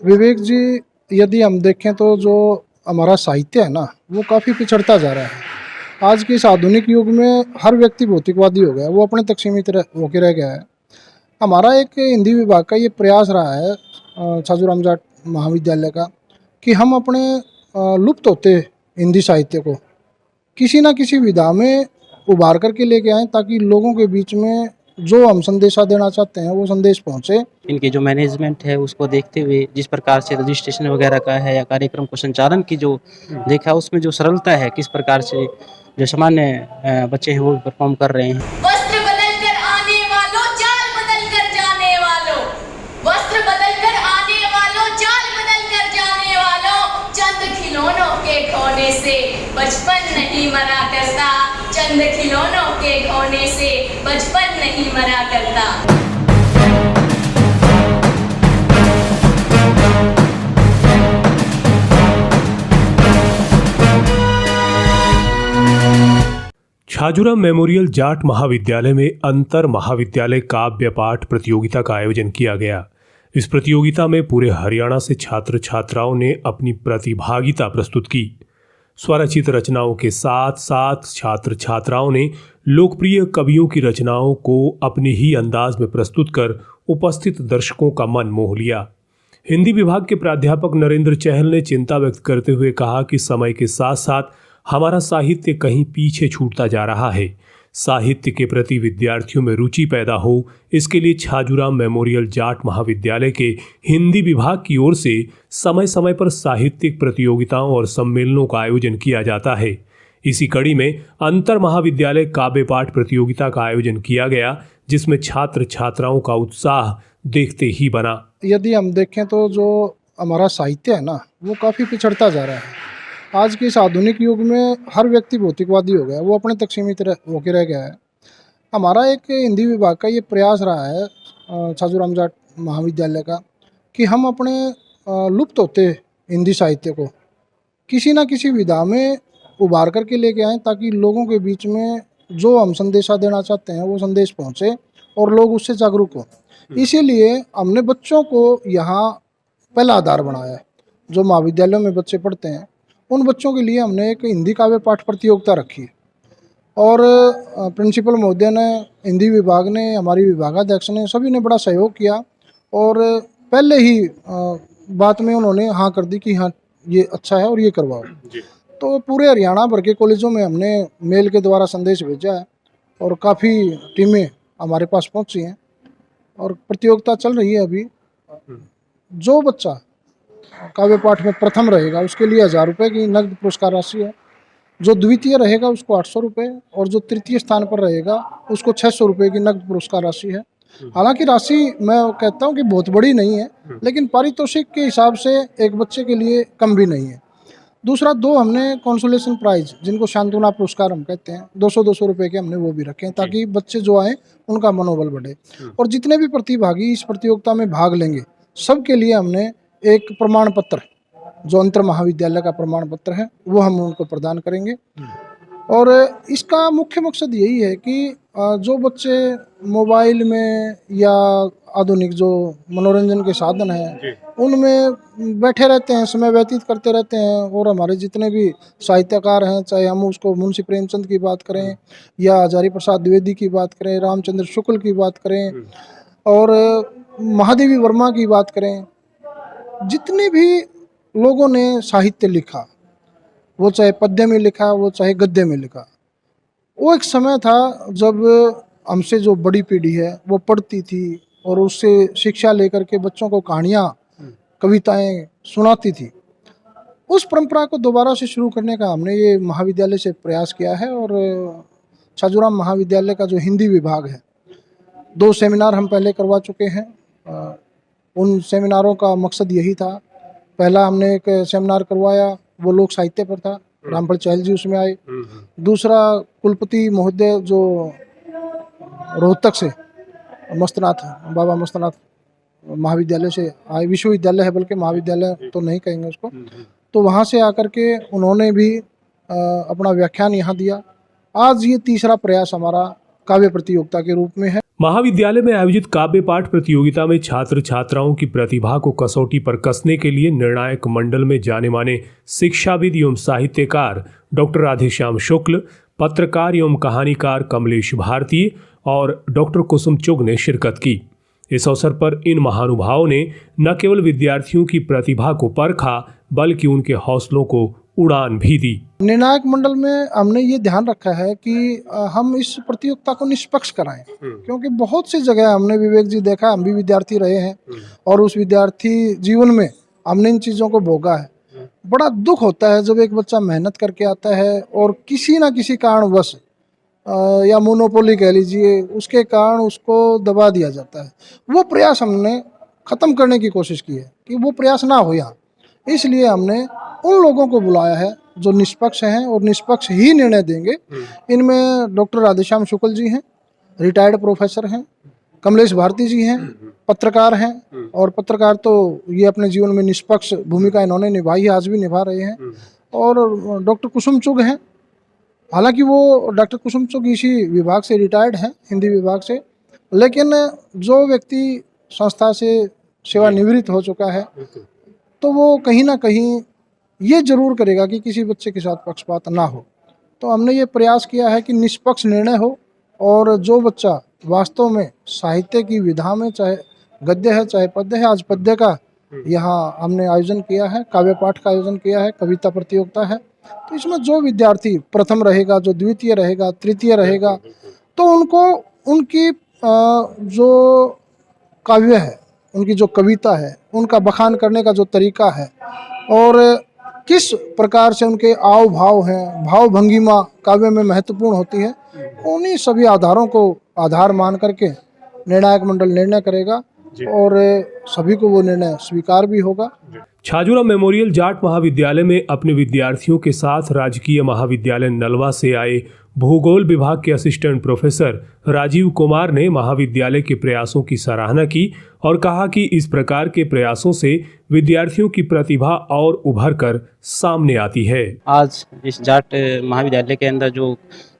विवेक जी, यदि हम देखें तो जो हमारा साहित्य है ना, वो काफ़ी पिछड़ता जा रहा है। आज के इस आधुनिक युग में हर व्यक्ति भौतिकवादी हो गया है, वो अपने तक सीमित होकर रह गया है। हमारा एक हिंदी विभाग का ये प्रयास रहा है छाजूराम जाट महाविद्यालय का, कि हम अपने लुप्त होते हिंदी साहित्य को किसी न किसी विधा में उभार करके लेके आएँ, ताकि लोगों के बीच में जो हम संदेशा देना चाहते हैं वो संदेश पहुँचे। इनकी जो मैनेजमेंट है उसको देखते हुए जिस प्रकार से रजिस्ट्रेशन वगैरह का है या कार्यक्रम को संचालन की जो देखा उसमें जो सरलता है, किस प्रकार से जो सामान्य बच्चे हैं वो परफॉर्म कर रहे हैं। वस्त्र बदल कर आने वालों, चाल बदल कर जाने वालों, वस्त्र बदल कर आने वालों, चाल बदल कर जाने वालों, चंद खिलौनों के खोने से बचपन नहीं मरा करता, चंद खिलौनों के खोने से बचपन नहीं मरा करता। छाजूराम मेमोरियल जाट महाविद्यालय में अंतर महाविद्यालय काव्य पाठ प्रतियोगिता का आयोजन किया गया। इस प्रतियोगिता में पूरे हरियाणा से छात्र छात्राओं ने अपनी प्रतिभागिता प्रस्तुत की। स्वरचित रचनाओं के साथ साथ छात्र छात्राओं ने लोकप्रिय कवियों की रचनाओं को अपने ही अंदाज में प्रस्तुत कर उपस्थित दर्शकों का मन मोह लिया। हिंदी विभाग के प्राध्यापक नरेंद्र चहल ने चिंता व्यक्त करते हुए कहा कि समय के साथ साथ हमारा साहित्य कहीं पीछे छूटता जा रहा है। साहित्य के प्रति विद्यार्थियों में रुचि पैदा हो, इसके लिए छाजूराम मेमोरियल जाट महाविद्यालय के हिंदी विभाग की ओर से समय समय पर साहित्यिक प्रतियोगिताओं और सम्मेलनों का आयोजन किया जाता है। इसी कड़ी में अंतर महाविद्यालय काव्य पाठ प्रतियोगिता का आयोजन किया गया, जिसमें छात्र छात्राओं का उत्साह देखते ही बना। यदि हम देखें तो जो हमारा साहित्य है ना, वो काफ़ी पिछड़ता जा रहा है। आज के इस आधुनिक युग में हर व्यक्ति भौतिकवादी हो गया है, वो अपने तक सीमित होकर रह गया है। हमारा एक हिंदी विभाग का ये प्रयास रहा है छाजूराम जाट महाविद्यालय का, कि हम अपने लुप्त होते हिंदी साहित्य को किसी न किसी विधा में उभार करके लेके आएँ, ताकि लोगों के बीच में जो हम संदेशा देना चाहते हैं वो संदेश पहुँचे और लोग उससे जागरूक हों। इसीलिए हमने बच्चों को यहाँ पहला आधार बनाया है। जो महाविद्यालयों में बच्चे पढ़ते हैं उन बच्चों के लिए हमने एक हिंदी काव्य पाठ प्रतियोगिता रखी है, और प्रिंसिपल महोदय ने, हिंदी विभाग ने, हमारी विभागाध्यक्ष ने, सभी ने बड़ा सहयोग किया, और पहले ही बात में उन्होंने हाँ कर दी कि हाँ ये अच्छा है और ये करवाओ। तो पूरे हरियाणा भर के कॉलेजों में हमने मेल के द्वारा संदेश भेजा है, और काफ़ी टीमें हमारे पास पहुँची हैं, और प्रतियोगिता चल रही है अभी। जो बच्चा काव्य पाठ में प्रथम रहेगा उसके लिए 1000 रुपये की नगद पुरस्कार राशि है। जो द्वितीय रहेगा उसको 800 रुपये, और जो तृतीय स्थान पर रहेगा उसको 600 रुपये की नगद पुरस्कार राशि है। हालांकि राशि मैं कहता हूं कि बहुत बड़ी नहीं है, लेकिन पारितोषिक के हिसाब से एक बच्चे के लिए कम भी नहीं है। दूसरा, 2 हमने कंसोलेशन प्राइज, जिनको सांत्वना पुरस्कार हम कहते हैं, 200-200 रुपये के हमने वो भी रखे हैं, ताकि बच्चे जो आए उनका मनोबल बढ़े। और जितने भी प्रतिभागी इस प्रतियोगिता में भाग लेंगे सबके लिए हमने एक प्रमाण पत्र, जो अंतर महाविद्यालय का प्रमाण पत्र है, वो हम उनको प्रदान करेंगे। और इसका मुख्य मकसद यही है कि जो बच्चे मोबाइल में या आधुनिक जो मनोरंजन के साधन हैं उनमें बैठे रहते हैं, समय व्यतीत करते रहते हैं, और हमारे जितने भी साहित्यकार हैं, चाहे हम उसको मुंशी प्रेमचंद की बात करें या हजारी प्रसाद द्विवेदी की बात करें, रामचंद्र शुक्ल की बात करें, और महादेवी वर्मा की बात करें, जितने भी लोगों ने साहित्य लिखा, वो चाहे पद्य में लिखा, वो चाहे गद्य में लिखा, वो एक समय था जब हमसे जो बड़ी पीढ़ी है वो पढ़ती थी और उससे शिक्षा लेकर के बच्चों को कहानियाँ, कविताएं सुनाती थी। उस परंपरा को दोबारा से शुरू करने का हमने ये महाविद्यालय से प्रयास किया है। और छाजूराम महाविद्यालय का जो हिंदी विभाग है, 2 सेमिनार हम पहले करवा चुके हैं। उन सेमिनारों का मकसद यही था। पहला हमने एक सेमिनार करवाया, वो लोक साहित्य पर था, रामफल चहल जी उसमें आए। दूसरा, कुलपति महोदय जो रोहतक से, मस्तनाथ, बाबा मस्तनाथ महाविद्यालय से आए, विश्वविद्यालय है बल्कि महाविद्यालय तो नहीं कहेंगे उसको, तो वहाँ से आकर के उन्होंने भी अपना व्याख्यान यहाँ दिया। आज ये तीसरा प्रयास हमारा काव्य प्रतियोगिता के रूप में है। महाविद्यालय में आयोजित काव्य पाठ प्रतियोगिता में छात्र छात्राओं की प्रतिभा को कसौटी पर कसने के लिए निर्णायक मंडल में जाने माने शिक्षाविद एवं साहित्यकार डॉक्टर राधेश्याम शुक्ल, पत्रकार एवं कहानीकार कमलेश भारती और डॉक्टर कुसुम चुग ने शिरकत की। इस अवसर पर इन महानुभावों ने न केवल विद्यार्थियों की प्रतिभा को परखा बल्कि उनके हौसलों को उड़ान भी दी। निर्णायक मंडल में हमने ये ध्यान रखा है कि हम इस प्रतियोगिता को निष्पक्ष कराएं, क्योंकि बहुत सी जगह हमने विवेक जी देखा, हम भी विद्यार्थी रहे हैं और उस विद्यार्थी जीवन में हमने इन चीज़ों को भोगा है। बड़ा दुख होता है जब एक बच्चा मेहनत करके आता है और किसी ना किसी कारणवश या मोनोपोली कह लीजिए, उसके कारण उसको दबा दिया जाता है। वो प्रयास हमने ख़त्म करने की कोशिश की है कि वो प्रयास ना हो यहाँ। इसलिए हमने उन लोगों को बुलाया है जो निष्पक्ष हैं और निष्पक्ष ही निर्णय देंगे। इनमें डॉक्टर राधेश्याम शुक्ल जी हैं, रिटायर्ड प्रोफेसर हैं, कमलेश भारती जी हैं, पत्रकार हैं और पत्रकार तो ये अपने जीवन में निष्पक्ष भूमिका इन्होंने निभाई है, आज भी निभा रहे हैं। और डॉक्टर कुसुम चुग हैं, हालांकि वो डॉक्टर कुसुम चुग इसी विभाग से रिटायर्ड हैं, हिंदी विभाग से, लेकिन जो व्यक्ति संस्था से सेवानिवृत्त हो चुका है तो वो कहीं ना कहीं ये जरूर करेगा कि किसी बच्चे के साथ पक्षपात ना हो। तो हमने ये प्रयास किया है कि निष्पक्ष निर्णय हो और जो बच्चा वास्तव में साहित्य की विधा में, चाहे गद्य है चाहे पद्य है, आज पद्य का यहाँ हमने आयोजन किया है, काव्य पाठ का आयोजन किया है, कविता प्रतियोगिता है, तो इसमें जो विद्यार्थी प्रथम रहेगा, जो द्वितीय रहेगा, तृतीय रहेगा, तो उनको उनकी जो काव्य है, उनकी जो कविता है, उनका बखान करने का जो तरीका है और किस प्रकार से उनके आव भाव हैं, भाव भंगिमा काव्य में महत्वपूर्ण होती है, उन्हीं सभी आधारों को आधार मान करके निर्णायक मंडल निर्णय करेगा और सभी को वो निर्णय स्वीकार भी होगा। छाजूराम मेमोरियल जाट महाविद्यालय में अपने विद्यार्थियों के साथ राजकीय महाविद्यालय नलवा से आए भूगोल विभाग के असिस्टेंट प्रोफेसर राजीव कुमार ने महाविद्यालय के प्रयासों की सराहना की और कहा कि इस प्रकार के प्रयासों से विद्यार्थियों की प्रतिभा और उभर कर सामने आती है। आज इस जाट महाविद्यालय के अंदर जो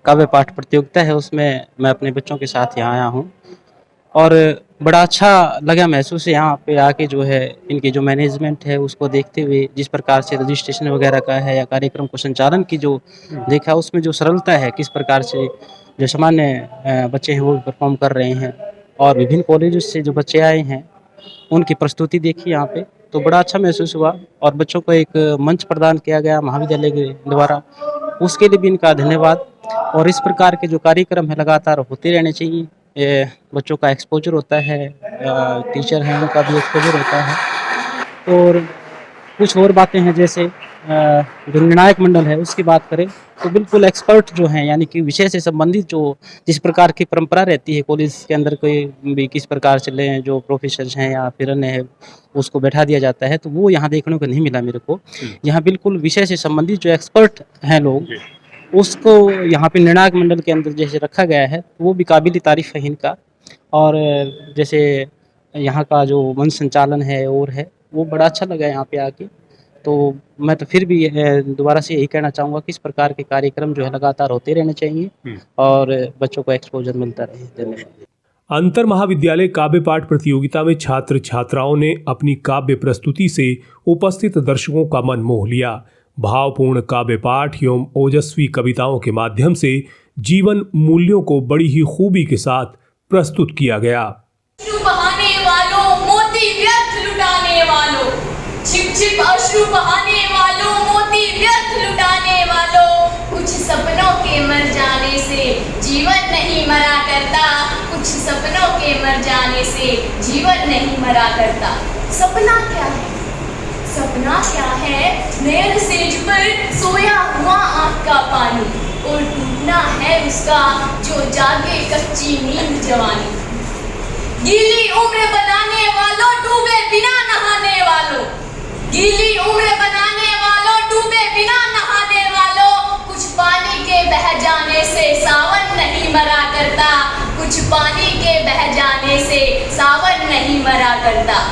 काव्य पाठ प्रतियोगिता है उसमें मैं अपने बच्चों के साथ यहाँ आया हूँ और बड़ा अच्छा लगा महसूस है यहाँ पे आके। जो है इनकी जो मैनेजमेंट है उसको देखते हुए, जिस प्रकार से रजिस्ट्रेशन वगैरह का है या कार्यक्रम को संचालन की जो देखा, उसमें जो सरलता है, किस प्रकार से जो सामान्य बच्चे हैं वो परफॉर्म कर रहे हैं और विभिन्न कॉलेज से जो बच्चे आए हैं उनकी प्रस्तुति देखी यहाँ पे तो बड़ा अच्छा महसूस हुआ और बच्चों को एक मंच प्रदान किया गया महाविद्यालय के द्वारा, उसके लिए भी इनका धन्यवाद। और इस प्रकार के जो कार्यक्रम है लगातार होते रहने चाहिए। बच्चों का एक्सपोजर होता है, टीचर हैं उनका भी एक्सपोजर होता है। और कुछ और बातें हैं, जैसे जो निर्णायक मंडल है उसकी बात करें तो बिल्कुल एक्सपर्ट जो हैं, यानी कि विषय से संबंधित जो जिस प्रकार की परंपरा रहती है कॉलेज के अंदर, कोई भी किस प्रकार से लें, जो प्रोफेसर हैं या फिर अन्य है उसको बैठा दिया जाता है, तो वो यहाँ देखने को नहीं मिला मेरे को। यहाँ बिल्कुल विषय से संबंधित जो एक्सपर्ट हैं लोग, उसको यहाँ पे निर्णायक मंडल के अंदर जैसे रखा गया है वो भी काबिल तारीफ है इनका। और जैसे यहाँ का जो मंच संचालन है और है वो बड़ा अच्छा लगा यहाँ पे आके। तो मैं तो फिर भी दोबारा से यही कहना चाहूँगा कि इस प्रकार के कार्यक्रम जो है लगातार होते रहने चाहिए और बच्चों को एक्सपोजर मिलता रहे। धन्यवाद। अंतर महाविद्यालय काव्य पाठ प्रतियोगिता में छात्र छात्राओं ने अपनी काव्य प्रस्तुति से उपस्थित दर्शकों का मन मोह लिया। भावपूर्ण काव्य पाठ एवं ओजस्वी कविताओं के माध्यम से जीवन मूल्यों को बड़ी ही खूबी के साथ प्रस्तुत किया गया। अश्रु बहाने वालों, मोती व्यर्थ लुटाने वालों, छिप छिप अश्रु बहाने वालों, मोती व्यर्थ लुटाने वालों, कुछ सपनों के मर जाने से जीवन नहीं मरा करता, कुछ सपनों के मर जाने से जीवन नहीं मरा करता। सपना क्या है? सपना क्या है? नैन सेज पर सोया हुआ आँख का पानी और टूटना है उसका जो जागे कच्ची नींद जवानी। गीली उम्र बनाने वालों, डूबे बिना नहाने वालों, गीली उम्र बनाने वालों, डूबे बिना नहाने वालों, कुछ पानी के बह जाने से सावन नहीं मरा करता, कुछ पानी के बह जाने से सावन नहीं मरा करता।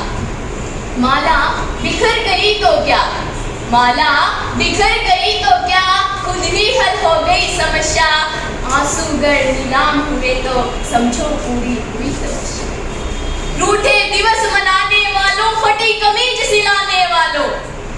माला बिखर गई तो क्या, माला बिखर गई तो क्या, खुद ही हल हो गई समस्या, आंसू गर नीलाम हुए तो समझो पूरी हुई तपस्या। रूठे दिवस मनाने वालों, फटी कमीज सिलाने वालों,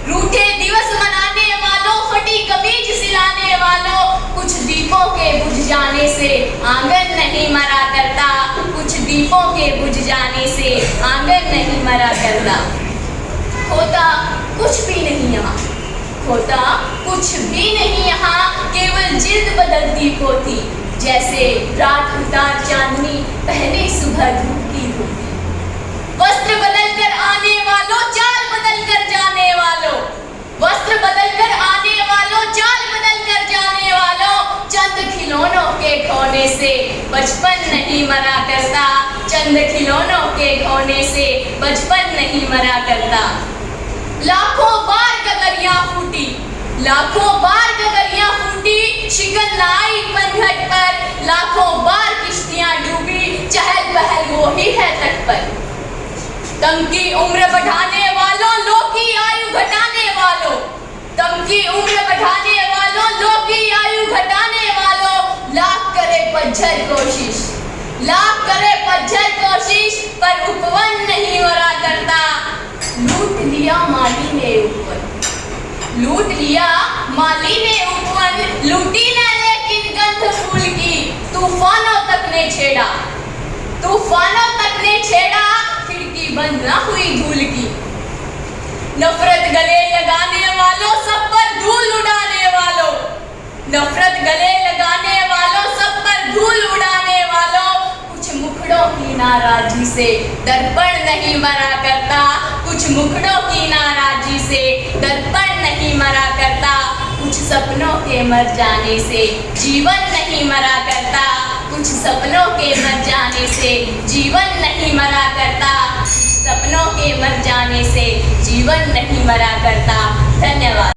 रूठे दिवस मनाने वालों, फटी कमीज सिलाने वालों, कुछ दीपों के बुझ जाने से आंगन नहीं मरा करता, कुछ दीपों के बुझ जाने से आंगन नहीं मरा करता। होता कुछ भी नहीं यहाँ, होता कुछ भी नहीं यहाँ, केवल जिल्द बदलती होती, जैसे रात उतार चांदनी पहले सुबह धूप की होती। वस्त्र बदल कर आने वालों, चाल बदल कर जाने वालों, वस्त्र बदल कर आने वालों, चाल बदल कर जाने वालों, चंद खिलौनों के खोने से बचपन नहीं मरा करता, चंद खिलौनों के खोने से बचपन नहीं मरा करता। लाखों बार गगरियां फूटी, लाखों बार गगरियां फूटी, शिकन आई पनघट पर, लाखों बार किश्तियां डूबी, चहल पहल वो ही है तट पर। तम की उम्र बढ़ाने वालों, लोग की आयु घटाने वालों, तम की उम्र बढ़ाने वालों, लोग की आयु घटाने वालों, लाख करे पज्झर कोशिश, लाख करे पज्झर कोशिश, पर उपवन नहीं मरा करता। लूट लिया माली ने उपवन, लूट लिया माली ने उपवन, लूटी न लेकिन गंध फूल की, तूफानों तक ने छेड़ा, तूफानों तक ने छेड़ा, खिड़की बंद ना हुई धूल की। नफरत गले लगाने वालों, सब पर धूल उड़ाने वालों, नफरत गले लगाने वालों, सब पर धूल उड़ाने वालों, कुछ मुखड़ों की नाराजी से दर्पण नहीं मरा करता, कुछ मुखड़ों की नाराजी से दर्पण नहीं मरा करता, कुछ सपनों के मर जाने से जीवन नहीं मरा करता, कुछ सपनों के मर जाने से जीवन नहीं मरा करता, सपनों के मर जाने से जीवन नहीं मरा करता। धन्यवाद।